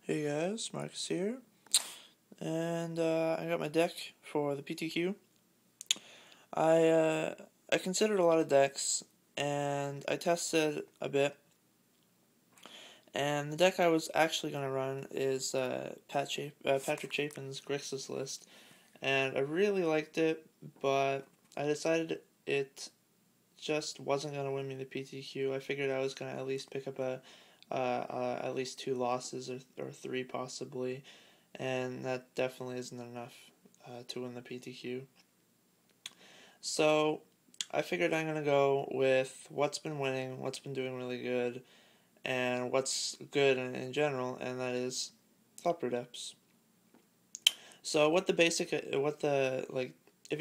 Hey guys, Marcus here, and I got my deck for the PTQ. I considered a lot of decks, and I tested a bit. And the deck I was actually gonna run is Patrick Chapin's Grixis list, and I really liked it, but I decided it just wasn't gonna win me the PTQ. I figured I was gonna at least pick up at least 2 losses or 3 possibly, and that definitely isn't enough to win the PTQ. So I figured I'm gonna go with what's been winning, what's been doing really good, and what's good in general, and that is Thepths. So if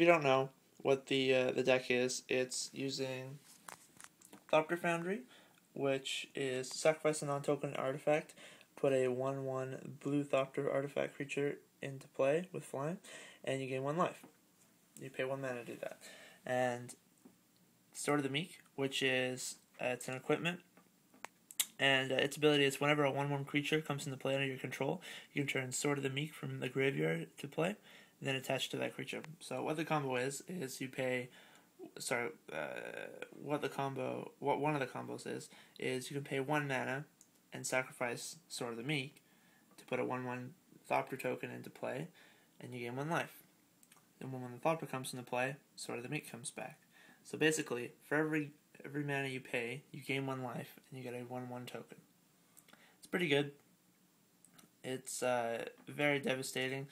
you don't know what the deck is, it's using Thopter Foundry, which is sacrifice a non-token artifact, put a 1/1 blue Thopter artifact creature into play with flying, and you gain 1 life. You pay 1 mana to do that. And Sword of the Meek, which is it's an equipment, and its ability is whenever a 1/1 creature comes into play under your control, you can turn Sword of the Meek from the graveyard to play, and then attach to that creature. So what the combo is you pay what one of the combos is you can pay 1 mana and sacrifice Sword of the Meek to put a 1/1 Thopter token into play, and you gain 1 life. And when the Thopter comes into play, Sword of the Meek comes back. So basically, for every mana you pay, you gain 1 life, and you get a 1/1 token. It's pretty good. It's very devastating.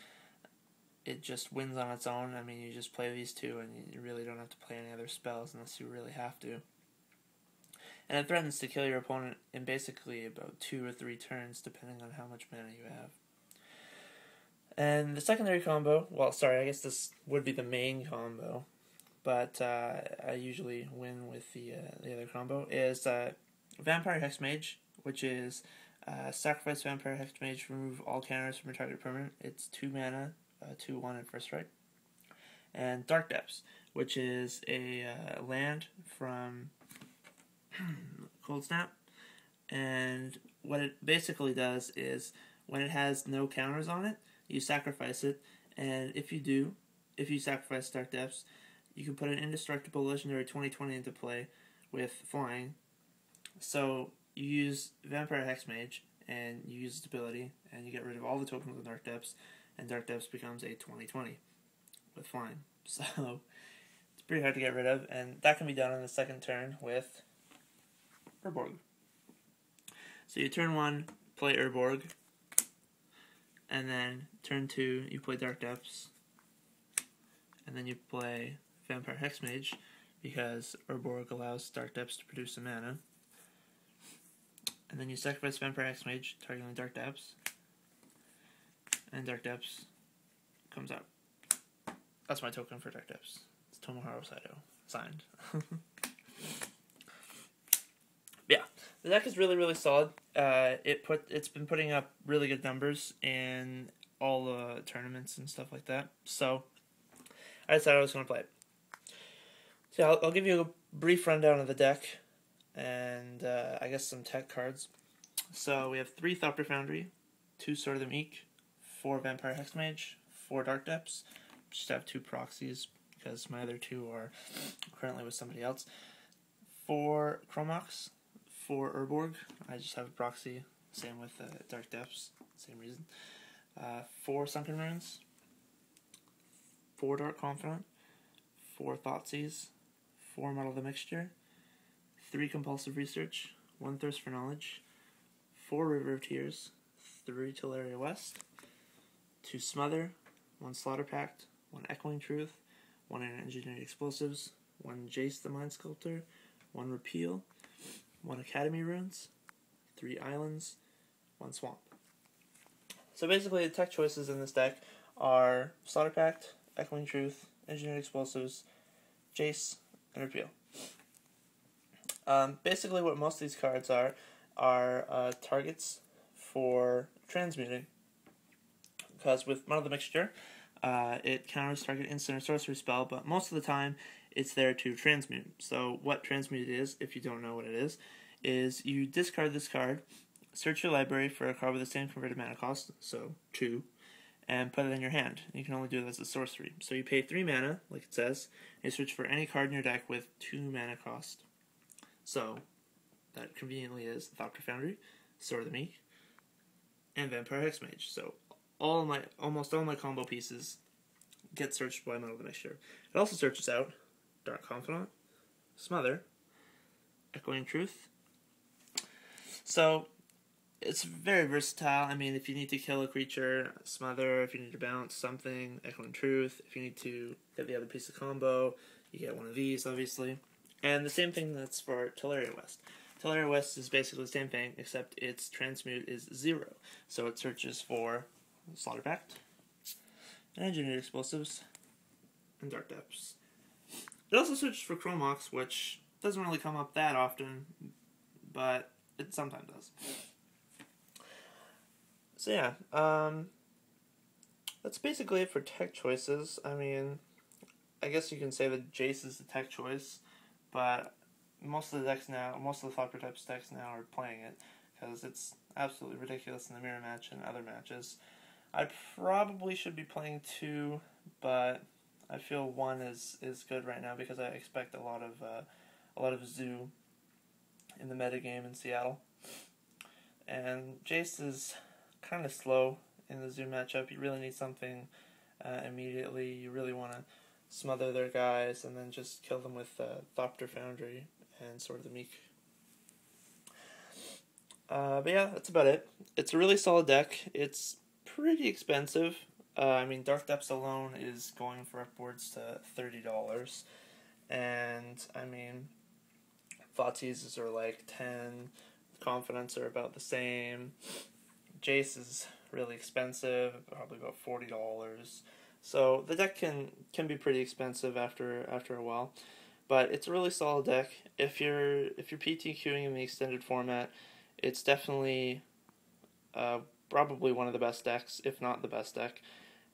It just wins on its own. I mean, you just play these two, and you really don't have to play any other spells unless you really have to. And it threatens to kill your opponent in basically about 2 or 3 turns, depending on how much mana you have. And the secondary combo, I guess this would be the main combo, but I usually win with the other combo, is Vampire Hexmage, which is sacrifice Vampire Hexmage, remove all counters from your target permanent. It's 2 mana, 2/1 at first strike. And Dark Depths, which is a land from Cold Snap, and what it basically does is when it has no counters on it, you sacrifice it, and if you sacrifice Dark Depths, you can put an indestructible legendary 20/20 into play with flying. So you use Vampire Hexmage, and you use its ability, and you get rid of all the tokens of Dark Depths, and Dark Depths becomes a 20/20 with flying. So it's pretty hard to get rid of, and that can be done on the second turn with Urborg. So you turn 1, play Urborg, and then turn 2, you play Dark Depths, and then you play Vampire Hexmage, because Urborg allows Dark Depths to produce a mana. And then you sacrifice Vampire Hexmage, targeting Dark Depths, and Dark Depths comes out. That's my token for Dark Depths. It's Tomohiro Saito, signed. Yeah, the deck is really, really solid. It's been putting up really good numbers in all the tournaments and stuff like that. So I decided I was going to play it. So I'll give you a brief rundown of the deck, and I guess some tech cards. So we have 3 Thopter Foundry, 2 Sword of the Meek, 4 Vampire Hexmage, 4 Dark Depths. Just have 2 proxies because my other 2 are currently with somebody else. 4 Chromox, 4 Urborg. I just have a proxy. Same with Dark Depths. Same reason. 4 Sunken Runes, 4 Dark Confidant, 4 Thoughtseize, 4 Muddle the Mixture, 3 Compulsive Research, 1 Thirst for Knowledge, 4 River of Tears, 3 Teleria West, 2 Smother, 1 Slaughter Pact, 1 Echoing Truth, 1 Engineered Explosives, 1 Jace the Mind Sculptor, 1 Repeal, 1 Academy Runes, 3 Islands, 1 Swamp. So basically the tech choices in this deck are Slaughter Pact, Echoing Truth, Engineered Explosives, Jace, and Repeal. Basically what most of these cards are targets for transmuting, because with Muddle the Mixture, it counters target instant or sorcery spell, but most of the time it's there to transmute. So what transmute is, if you don't know what it is you discard this card, search your library for a card with the same converted mana cost, so 2, and put it in your hand. You can only do it as a sorcery. So you pay 3 mana, like it says, and you search for any card in your deck with 2 mana cost. So that conveniently is Thopter Foundry, Sword of the Meek, and Vampire Hexmage. So almost all my combo pieces get searched by Metal of the Mixture. It also searches out Dark Confidant, Smother, Echoing Truth. So it's very versatile. I mean, if you need to kill a creature, Smother. If you need to bounce something, Echoing Truth. If you need to get the other piece of combo, you get one of these, obviously. And the same thing that's for Teleria West. Teleria West is basically the same thing, except its transmute is 0. So it searches for Slaughter Pact, Engineered Explosives, and Dark Depths. It also searches for Chrome Mox, which doesn't really come up that often, but it sometimes does. So yeah, that's basically it for tech choices. I mean, I guess you can say that Jace is the tech choice, but most of the Thopter types decks now are playing it, because it's absolutely ridiculous in the mirror match and other matches. I probably should be playing 2, but I feel 1 is good right now because I expect a lot of Zoo in the metagame in Seattle. And Jace is kind of slow in the Zoo matchup. You really need something immediately. You really want to smother their guys and then just kill them with Thopter Foundry and Sword of the Meek. But yeah, that's about it. It's a really solid deck. It's pretty expensive. I mean, Dark Depths alone is going for upwards to $30. And, I mean, Thoughtseizes are like 10, Confidants are about the same. Jace is really expensive, probably about $40. So the deck can be pretty expensive after a while. But it's a really solid deck. If you're PTQing in the extended format, it's definitely probably one of the best decks, if not the best deck.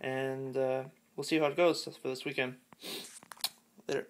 And we'll see how it goes for this weekend. Later.